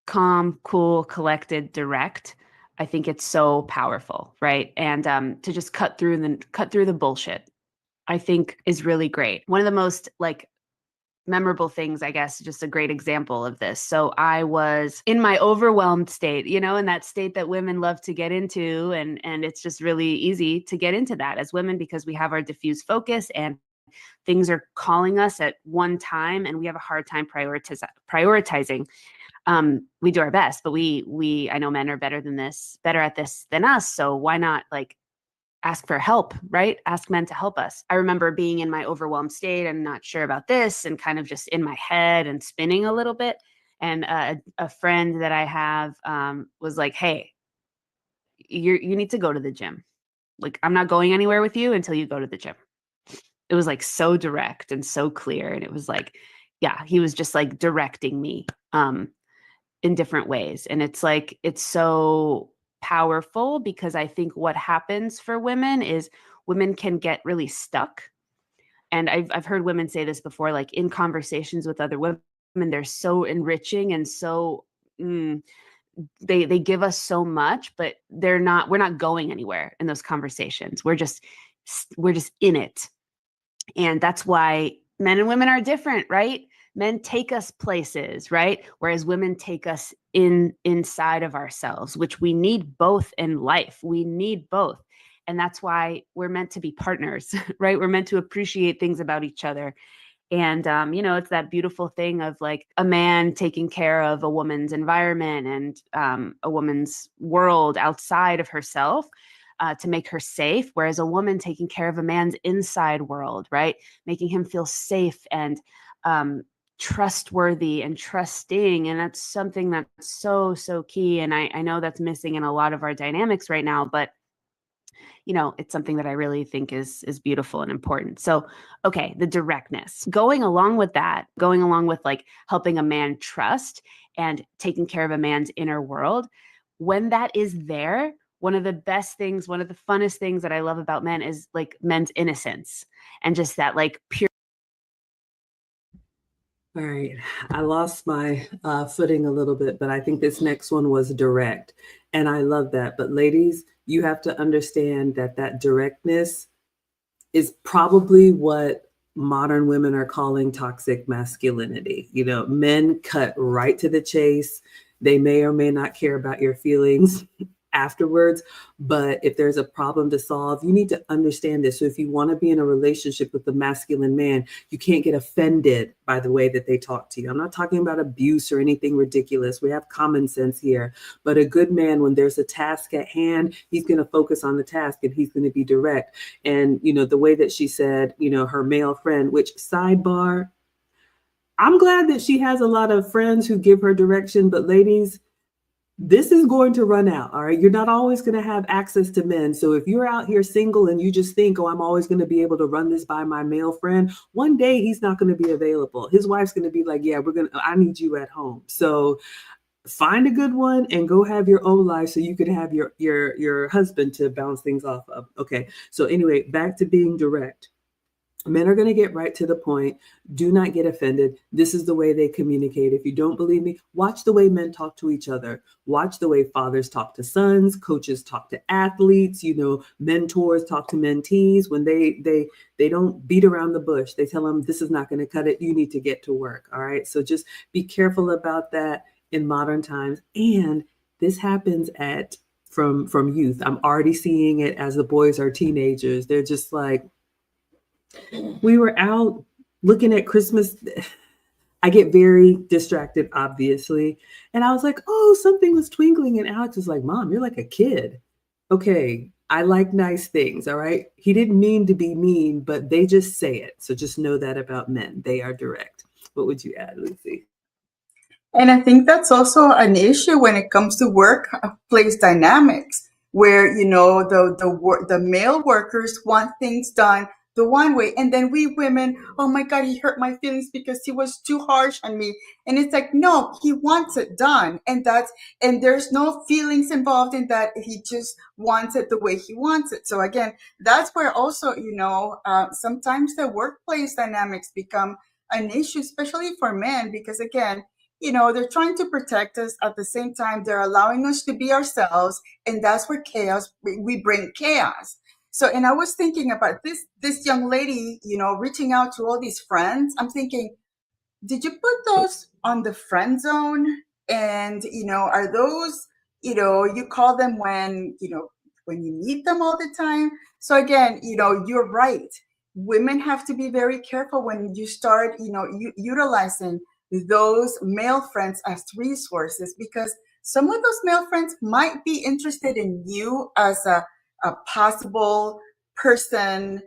calm, cool, collected, direct. I think it's so powerful, right? And to just cut through the bullshit, I think is really great. One of the most memorable things, I guess, just a great example of this. So I was in my overwhelmed state, in that state that women love to get into. And it's just really easy to get into that as women, because we have our diffuse focus and things are calling us at one time and we have a hard time prioritizing. We do our best, but I know men are better at this than us. So why not ask for help, right? Ask men to help us. I remember being in my overwhelmed state and not sure about this and kind of just in my head and spinning a little bit. And a friend that I have was like, hey, you need to go to the gym. I'm not going anywhere with you until you go to the gym. It was so direct and so clear. And it was he was just directing me in different ways. And it's so powerful, because I think what happens for women is women can get really stuck. And I've heard women say this before, in conversations with other women, they're so enriching and so they give us so much, but we're not going anywhere in those conversations. We're just in it. And that's why men and women are different, right? Men take us places, right? Whereas women take us inside of ourselves, which we need both in life. We need both. And that's why we're meant to be partners, right? We're meant to appreciate things about each other. And, it's that beautiful thing of a man taking care of a woman's environment and a woman's world outside of herself. To make her safe, whereas a woman taking care of a man's inside world, right? Making him feel safe and trustworthy and trusting. And that's something that's so, so key. And I know that's missing in a lot of our dynamics right now, but it's something that I really think is beautiful and important. So, okay, the directness, going along with helping a man trust and taking care of a man's inner world, when that is there, one of the best things, one of the funnest things that I love about men is men's innocence and just that pure. All right. I lost my footing a little bit, but I think this next one was direct. And I love that. But ladies, you have to understand that directness is probably what modern women are calling toxic masculinity. Men cut right to the chase. They may or may not care about your feelings afterwards, but if there's a problem to solve, you need to understand this. So if you want to be in a relationship with a masculine man, you can't get offended by the way that they talk to you. I'm not talking about abuse or anything ridiculous. We have common sense here, but a good man, when there's a task at hand, he's going to focus on the task and he's going to be direct. And, the way that she said, her male friend, which sidebar, I'm glad that she has a lot of friends who give her direction, but ladies, this is going to run out. All right. You're not always going to have access to men. So if you're out here single and you just think, oh, I'm always going to be able to run this by my male friend, one day he's not going to be available. His wife's going to be like, yeah, I need you at home. So find a good one and go have your own life so you can have your husband to bounce things off of. Okay. So anyway, back to being direct. Men are going to get right to the point. Do not get offended. This is the way they communicate. If you don't believe me, watch the way men talk to each other. Watch the way fathers talk to sons, coaches talk to athletes, mentors talk to mentees. When they don't beat around the bush, they tell them this is not going to cut it. You need to get to work. All right. So just be careful about that in modern times. And this happens from youth. I'm already seeing it as the boys are teenagers. They're just we were out looking at Christmas. I get very distracted, obviously. And I was like, oh, something was twinkling. And Alex was like, Mom, you're like a kid. Okay, I like nice things. All right. He didn't mean to be mean, but they just say it. So just know that about men. They are direct. What would you add, Lucy? And I think that's also an issue when it comes to workplace dynamics, where the male workers want things done the one way, and then we women, oh my God, he hurt my feelings because he was too harsh on me. And it's like, no, he wants it done, and there's no feelings involved in that. He just wants it the way he wants it. So again, that's where also sometimes the workplace dynamics become an issue, especially for men, because again, they're trying to protect us. At the same time, they're allowing us to be ourselves. And that's where we bring chaos. So, and I was thinking about this young lady, reaching out to all these friends. I'm thinking, did you put those on the friend zone? And, are those, you call them when you need them all the time? So again, you're right. Women have to be very careful when you start, utilizing those male friends as resources, because some of those male friends might be interested in you as a possible person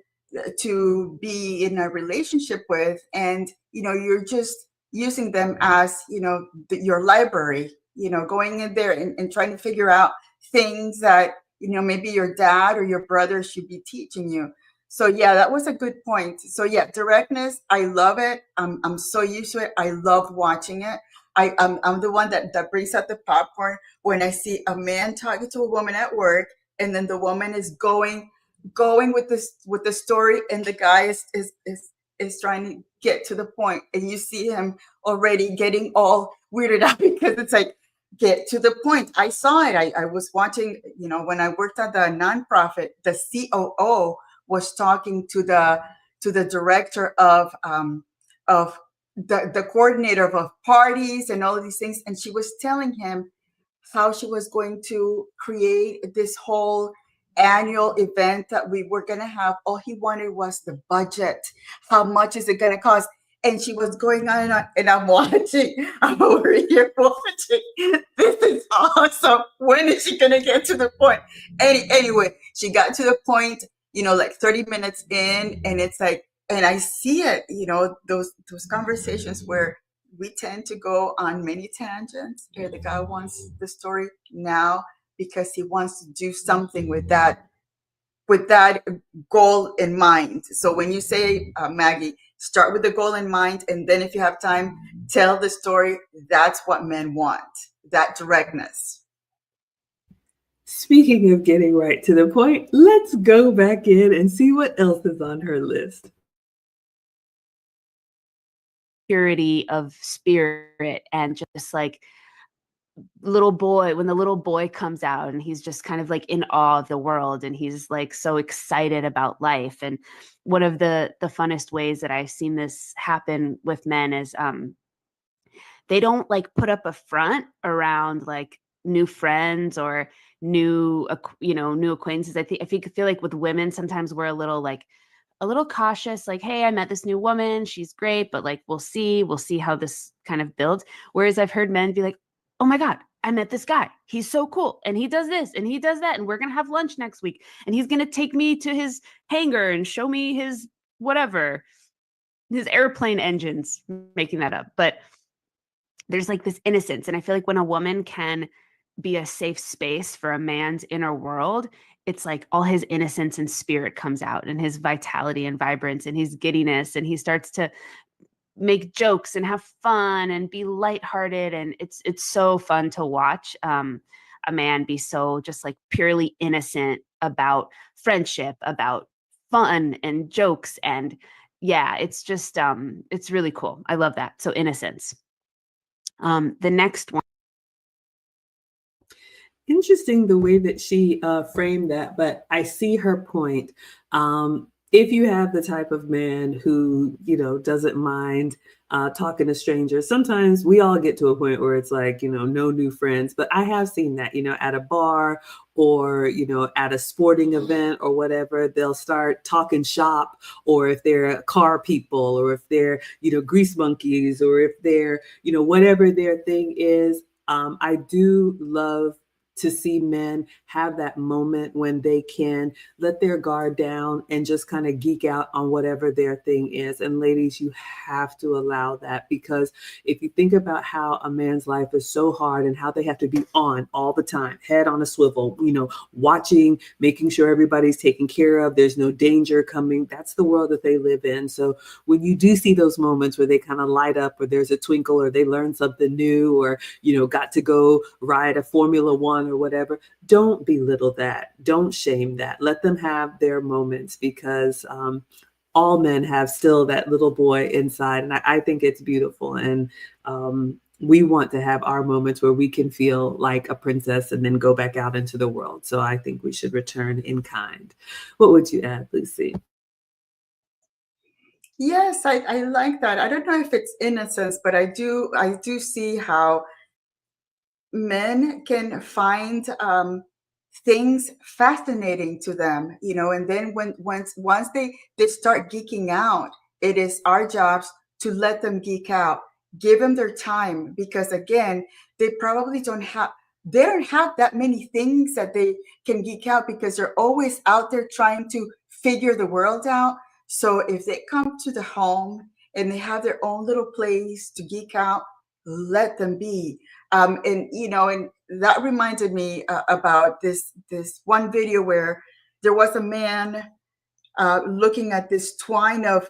to be in a relationship with, and you're just using them as your library, going in there and trying to figure out things that maybe your dad or your brother should be teaching you. So yeah, that was a good point. So yeah, directness, I love it. I'm so used to it. I love watching it. I'm the one that brings out the popcorn when I see a man talking to a woman at work, and then the woman is going with the story, and the guy is trying to get to the point, and you see him already getting all weirded out because it's like, get to the point. I saw it. I was watching, when I worked at the nonprofit, the COO was talking to the director of the coordinator of parties and all of these things, and she was telling him how she was going to create this whole annual event that we were going to have. All he wanted was the budget. How much is it going to cost? And she was going on and on, and I'm over here watching. This is awesome. When is she going to get to the point? Anyway, she got to the point, like 30 minutes in, and it's like, and I see it, those conversations where we tend to go on many tangents. Here, the guy wants the story now because he wants to do something with that goal in mind. So when you say, Maggie, start with the goal in mind, and then if you have time, tell the story. That's what men want, that directness. Speaking of getting right to the point, let's go back in and see what else is on her list. Purity of spirit, and just like little boy, when the little boy comes out and he's just kind of like in awe of the world, and he's like so excited about life. And one of the funnest ways that I've seen this happen with men is they don't like put up a front around like new friends or new acquaintances. I feel like with women sometimes we're a little cautious, like, hey, I met this new woman, she's great, but like we'll see how this kind of builds. Whereas I've heard men be like, oh my God, I met this guy, he's so cool, and he does this and he does that, and we're gonna have lunch next week, and he's gonna take me to his hangar and show me his whatever, his airplane engines, making that up. But there's like this innocence, and I feel like when a woman can be a safe space for a man's inner world, it's like all his innocence and spirit comes out, and his vitality and vibrance and his giddiness, and he starts to make jokes and have fun and be lighthearted. And it's so fun to watch a man be so just like purely innocent about friendship, about fun and jokes. And yeah, it's just it's really cool. I love that. So innocence. The next one. Interesting the way that she framed that, but I see her point. if you have the type of man who, doesn't mind talking to strangers, sometimes we all get to a point where it's like, no new friends. But I have seen that, at a bar or, at a sporting event or whatever, they'll start talking shop, or if they're car people, or if they're, grease monkeys, or if they're, whatever their thing is. I do love to see men have that moment when they can let their guard down and just kind of geek out on whatever their thing is. And ladies, you have to allow that, because if you think about how a man's life is so hard and how they have to be on all the time, head on a swivel, watching, making sure everybody's taken care of, there's no danger coming. That's the world that they live in. So when you do see those moments where they kind of light up, or there's a twinkle, or they learn something new, or, got to go ride a Formula One or whatever, don't belittle that. Don't shame that. Let them have their moments, because all men have still that little boy inside. And I think it's beautiful. And we want to have our moments where we can feel like a princess and then go back out into the world. So I think we should return in kind. What would you add, Lucy? Yes, I like that. I don't know if it's innocence, but I do see how men can find things fascinating to them, and then once they start geeking out, it is our jobs to let them geek out, give them their time, because again, they probably don't have that many things that they can geek out, because they're always out there trying to figure the world out. So if they come to the home and they have their own little place to geek out, let them be. And that reminded me about this one video where there was a man looking at this twine of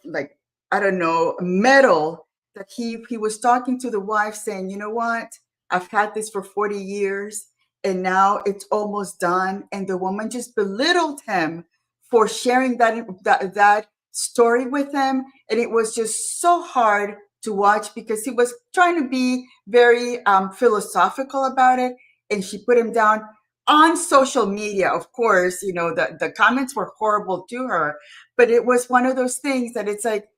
like, I don't know, metal, that he was talking to the wife, saying, you know what, I've had this for 40 years and now it's almost done. And the woman just belittled him for sharing that story with him. And it was just so hard to watch, because he was trying to be very philosophical about it, and she put him down on social media. Of course, the comments were horrible to her, but it was one of those things that it's like,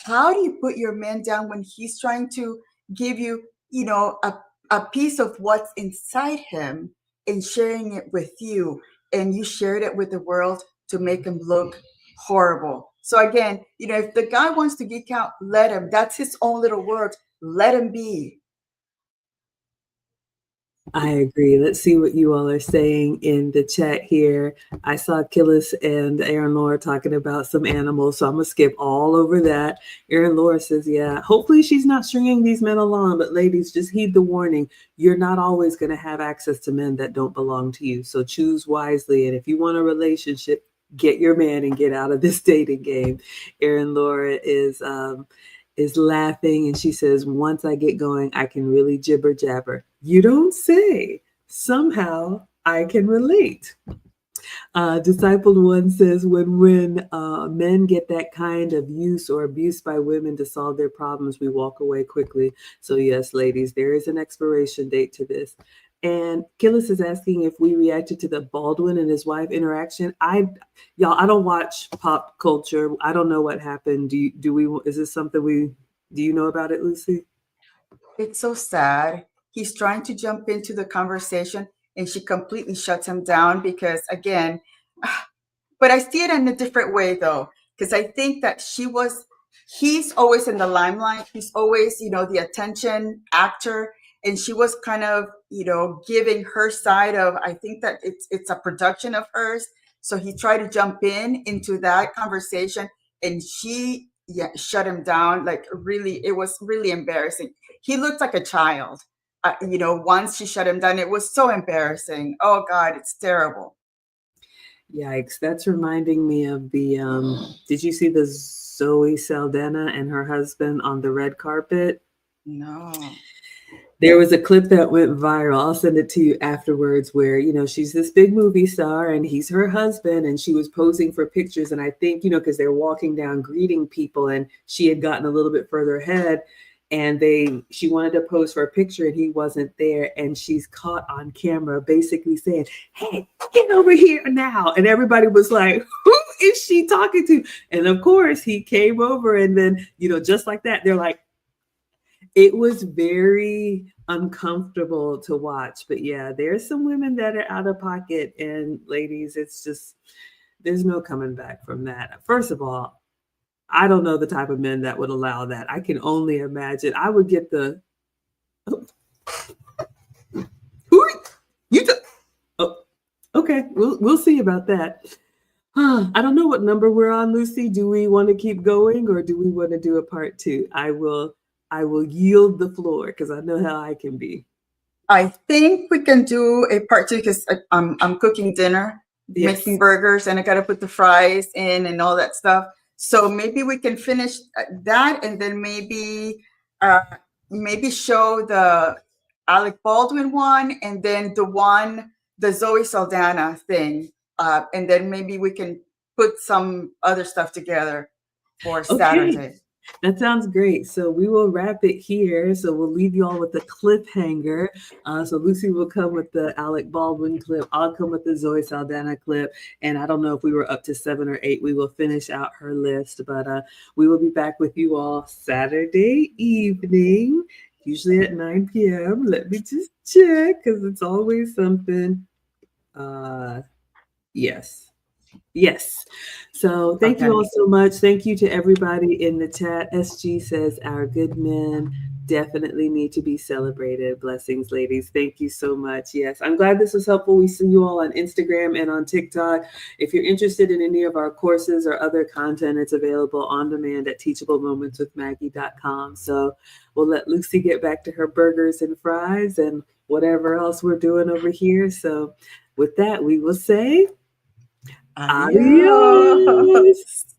how do you put your man down when he's trying to give you, a piece of what's inside him and sharing it with you, and you shared it with the world to make him look horrible. So again, if the guy wants to geek out, let him. That's his own little world. Let him be. I agree. Let's see what you all are saying in the chat here. I saw Killis and Aaron Laura talking about some animals, so I'm going to skip all over that. Aaron Laura says, yeah, hopefully she's not stringing these men along, but ladies, just heed the warning. You're not always going to have access to men that don't belong to you, so choose wisely. And if you want a relationship, get your man and get out of this dating game. Aaron Laura is laughing, and she says, once I get going, I can really jibber jabber. You don't say. Somehow I can relate. Discipled One says, when men get that kind of use or abuse by women to solve their problems, we walk away quickly. So yes, ladies, there is an expiration date to this. And Killis is asking if we reacted to the Baldwin and his wife interaction. I don't watch pop culture. I don't know what happened. Is this something do you know about it, Lucy? It's so sad. He's trying to jump into the conversation and she completely shuts him down, because again, but I see it in a different way though, because I think that he's always in the limelight. He's always, the attention actor. And she was kind of, giving her side of, I think that it's a production of hers. So he tried to jump into that conversation, and she shut him down. Like, really, it was really embarrassing. He looked like a child. Once she shut him down, it was so embarrassing. Oh God, it's terrible. Yikes. That's reminding me of the, did you see the Zoe Saldana and her husband on the red carpet? No. There was a clip that went viral. I'll send it to you afterwards, where, she's this big movie star and he's her husband, and she was posing for pictures. And I think, because they're walking down greeting people, and she had gotten a little bit further ahead. and she wanted to pose for a picture and he wasn't there, and she's caught on camera basically saying, "Hey, get over here now." And everybody was like, "Who is she talking to?" And of course he came over, and then, just like that, they're like, it was very uncomfortable to watch. But yeah, there's some women that are out of pocket, and ladies, it's just, there's no coming back from that. First of all, I don't know the type of men that would allow that. I can only imagine. I would get the, who are you? Oh, okay, we'll see about that. I don't know what number we're on, Lucy. Do we want to keep going, or do we want to do a part 2? I will yield the floor because I know how I can be. I think we can do a part 2 because I'm cooking dinner, making burgers, and I got to put the fries in and all that stuff. So maybe we can finish that, and then maybe show the Alec Baldwin one, and then the Zoe Saldana thing, and then maybe we can put some other stuff together for Saturday. That sounds great. So we will wrap it here. So we'll leave you all with a cliffhanger. So Lucy will come with the Alec Baldwin clip. I'll come with the Zoe Saldana clip. And I don't know if we were up to 7 or 8. We will finish out her list. But we will be back with you all Saturday evening, usually at 9 p.m. Let me just check because it's always something. Yes. So thank you all so much. Thank you to everybody in the chat. SG says our good men definitely need to be celebrated. Blessings, ladies. Thank you so much. Yes, I'm glad this was helpful. We see you all on Instagram and on TikTok. If you're interested in any of our courses or other content, it's available on demand at teachablemomentswithmaggie.com. So we'll let Lucy get back to her burgers and fries and whatever else we're doing over here. So with that, we will say adios.